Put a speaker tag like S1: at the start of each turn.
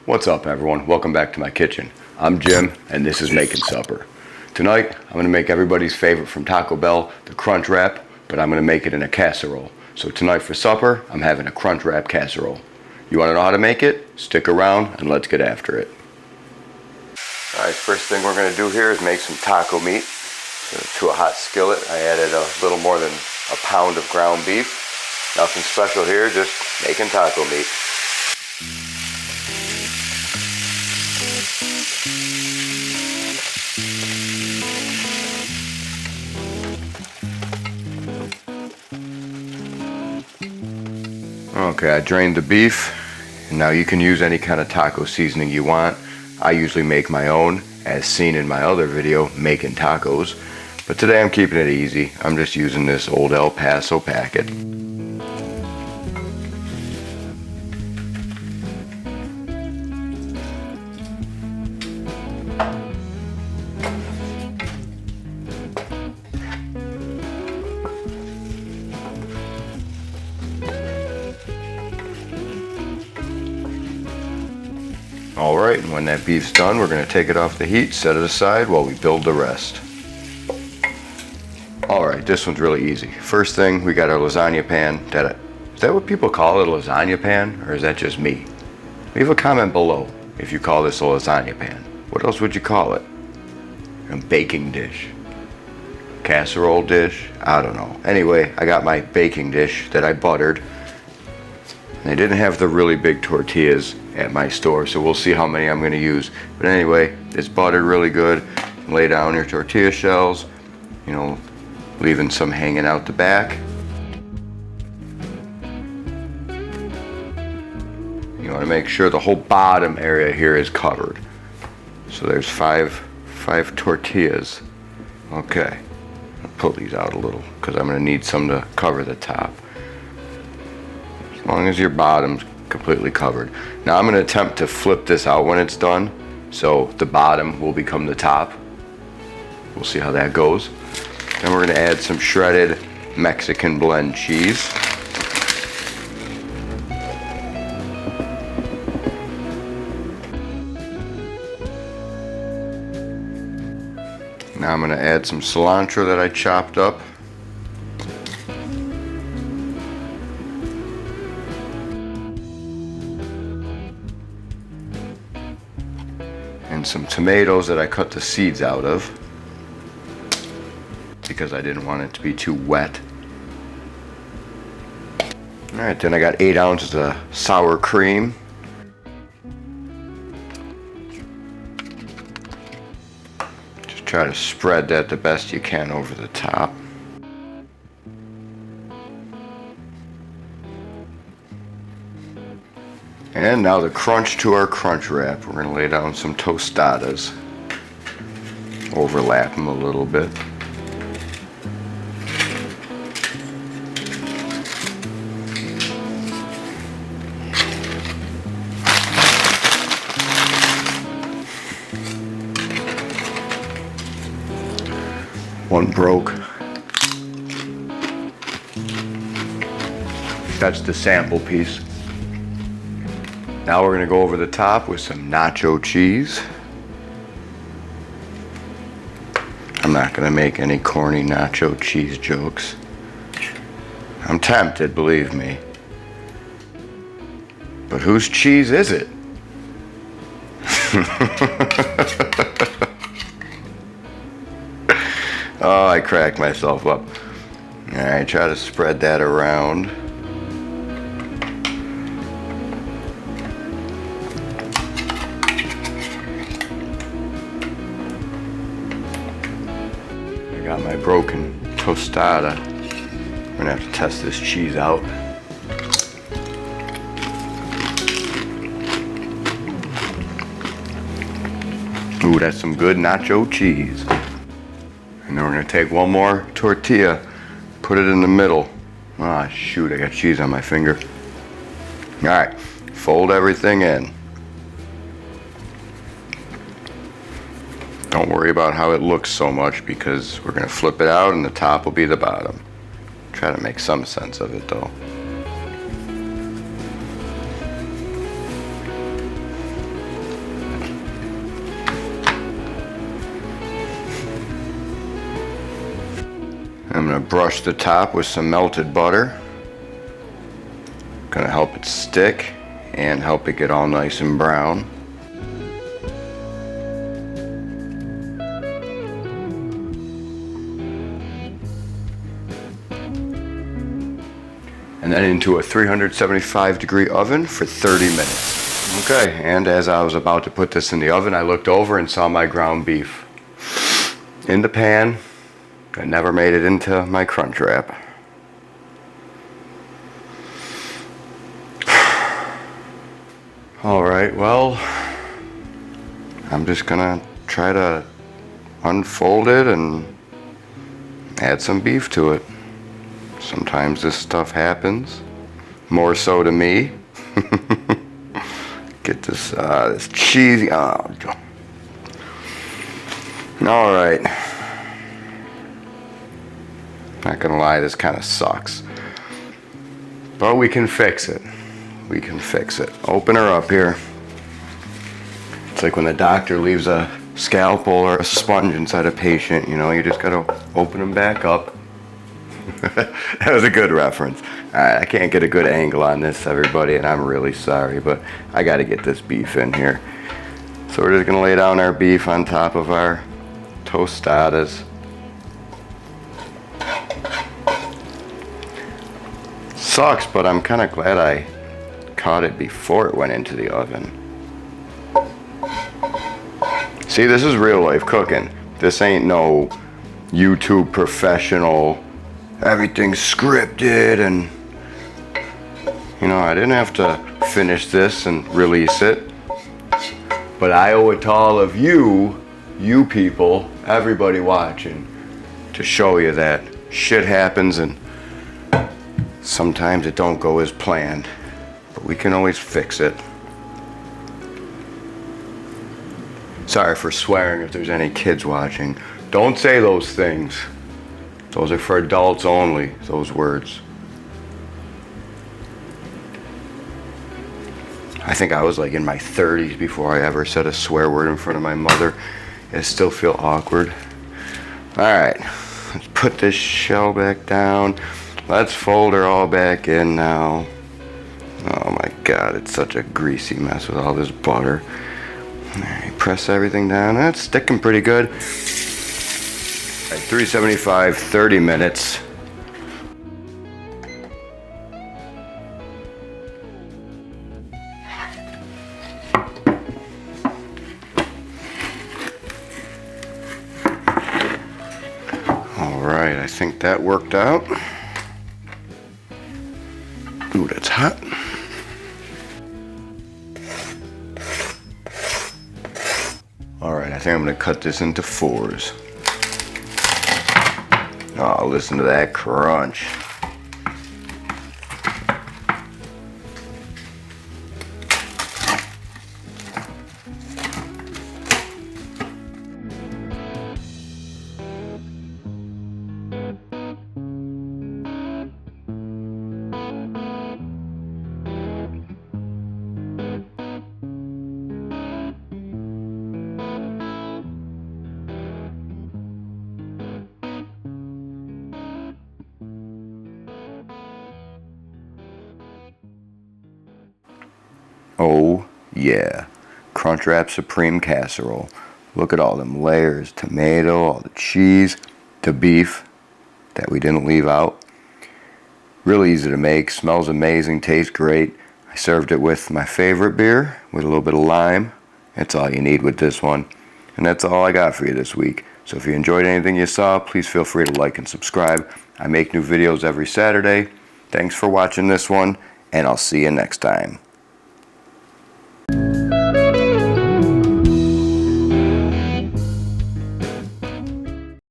S1: What's up, everyone? Welcome back to my kitchen. I'm Jim, and this is Making Supper. Tonight, I'm going to make everybody's favorite from Taco Bell, the Crunch Wrap, but I'm going to make it in a casserole. So tonight for supper, I'm having a Crunch Wrap Casserole. You want to know how to make it? Stick around, and let's get after it. Alright, first thing we're going to do here is make some taco meat. To a hot skillet, I added a little more than a pound of ground beef. Nothing special here, just making taco meat. Okay, I drained the beef, and now you can use any kind of taco seasoning you want. I usually make my own, as seen in my other video, Making Tacos. But today I'm keeping it easy. I'm just using this old El Paso packet. Alright, and when that beef's done, we're going to take it off the heat, set it aside while we build the rest. Alright, this one's really easy. First thing, we got our lasagna pan. Is that what people call it, a lasagna pan? Or is that just me? Leave a comment below if you call this a lasagna pan. What else would you call it? A baking dish? Casserole dish? I don't know. Anyway, I got my baking dish that I buttered. They didn't have the really big tortillas at my store, so we'll see how many I'm going to use. But anyway, it's buttered really good. Lay down your tortilla shells, leaving some hanging out the back. You want to make sure the whole bottom area here is covered. So there's five tortillas. Okay, I'll pull these out a little because I'm going to need some to cover the top. As long as your bottom's completely covered. Now I'm going to attempt to flip this out when it's done, so the bottom will become the top. We'll see how that goes. Then we're going to add some shredded Mexican blend cheese. Now I'm going to add some cilantro that I chopped up. And some tomatoes that I cut the seeds out of because I didn't want it to be too wet. Alright, then I got 8 ounces of sour cream. Just try to spread that the best you can over the top. And now the crunch to our crunch wrap. We're going to lay down some tostadas. Overlap them a little bit. One broke. That's the sample piece. Now we're going to go over the top with some nacho cheese. I'm not going to make any corny nacho cheese jokes. I'm tempted, believe me. But whose cheese is it? Oh, I cracked myself up. Alright, try to spread that around. I got my broken tostada. I'm gonna have to test this cheese out. Ooh, that's some good nacho cheese. And then we're gonna take one more tortilla, put it in the middle. Ah, shoot, I got cheese on my finger. All right, fold everything in. Don't worry about how it looks so much because we're gonna flip it out and the top will be the bottom. Try to make some sense of it though. gonna brush the top with some melted butter. Gonna help it stick and help it get all nice and brown. And then into a 375 degree oven for 30 minutes. Okay, and as I was about to put this in the oven, I looked over and saw my ground beef in the pan. I never made it into my Crunch Wrap. Alright, well, I'm just gonna try to unfold it and add some beef to it. Sometimes this stuff happens, more so to me. Get this cheesy, oh. Alright. Not gonna lie, this kind of sucks. But we can fix it. We can fix it. Open her up here. It's like when the doctor leaves a scalpel or a sponge inside a patient, you know, you just gotta open them back up. That was a good reference. Alright, I can't get a good angle on this, everybody, and I'm really sorry, but I gotta get this beef in here. So we're just gonna lay down our beef on top of our tostadas. Sucks, but I'm kind of glad I caught it before it went into the oven. See, this is real life cooking. This ain't no YouTube professional, everything's scripted, and you know, I didn't have to finish this and release it, but I owe it to all of you people, everybody watching, to show you that shit happens and sometimes it don't go as planned, but we can always fix it. Sorry for swearing if there's any kids watching. Don't say those things. Those are for adults only, those words. I think I was like in my 30s before I ever said a swear word in front of my mother. I still feel awkward. Alright, let's put this shell back down. Let's fold her all back in now. Oh my god, it's such a greasy mess with all this butter. Alright, press everything down. That's sticking pretty good. Alright, 375, 30 minutes. Alright, I think that worked out. Ooh, that's hot. Alright, I think I'm going to cut this into 4s. Oh, listen to that crunch. Oh yeah, Crunch Wrap Supreme Casserole. Look at all them layers, tomato, all the cheese, the beef that we didn't leave out. Really easy to make, smells amazing, tastes great. I served it with my favorite beer with a little bit of lime. That's all you need with this one. And that's all I got for you this week. So if you enjoyed anything you saw, please feel free to like and subscribe. I make new videos every Saturday. Thanks for watching this one, and I'll see you next time.